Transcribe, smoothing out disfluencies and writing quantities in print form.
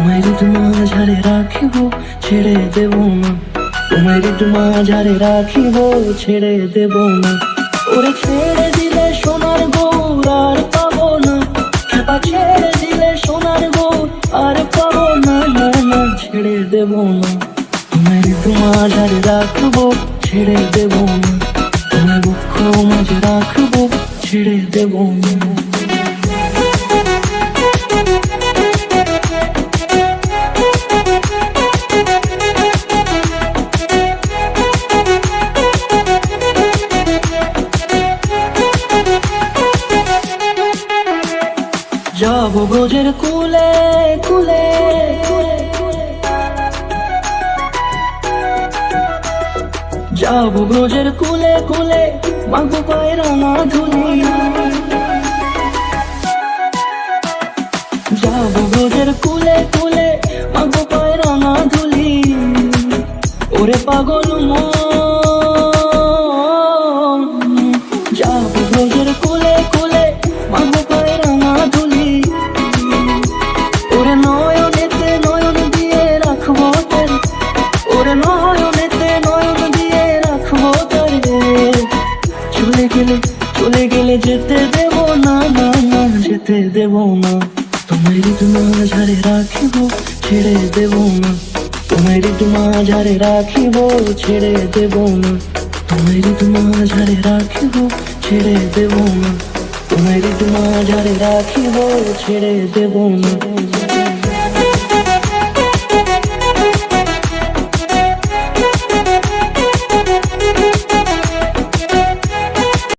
তোমায় ঋতু মাঝারে রাখিব, ছেড়ে দেব না। তোমায় ঋতু মাঝারে রাখিব, ছেড়ে দেব না। ওরে ছেড়ে দিলে সোনার গৌর আর পাবো না, খেপা ছেড়ে দিলে সোনার গৌর আর পাবো না, না না ছেড়ে দেব না। তোমায় ঋতু মাঝারে রাখবো, ছেড়ে দেব না। তোমায় বক্ষ মাঝে রাখবো, ছেড়ে দেব না। যাব ব্রজের কুলে কুলে, যাব ব্রজের কুলে কুলে, মাগো পায়ের রাঙা ধুলি। যাব ব্রজের কুলে কুলে, মাগো পায়ের রাঙা ধুলি। ওরে পাগল মন, যাব ব্রজের কুলে কুলে, মাগো পায়ের রাঙা ধুলি। ওরে নয়নেতে নয়ন দিয়ে রাখবো তারে, ওরে নয়নেতে নয়ন দিয়ে রাখবো তারে। চলে গেলে চলে গেলে যেতে দেব না, না না যেতে দেব না। তোমায় ঋতু মাঝারে রাখিব, ছেড়ে দেব না। তোমায় ঋতু মাঝারে রাখিব, ছেড়ে দেব না। তোমায় ঋতু মাঝারে রাখিব, ছেড়ে দেব না। তোমায় ঋতু মাঝারে রাখিব, ছেড়ে দেব না।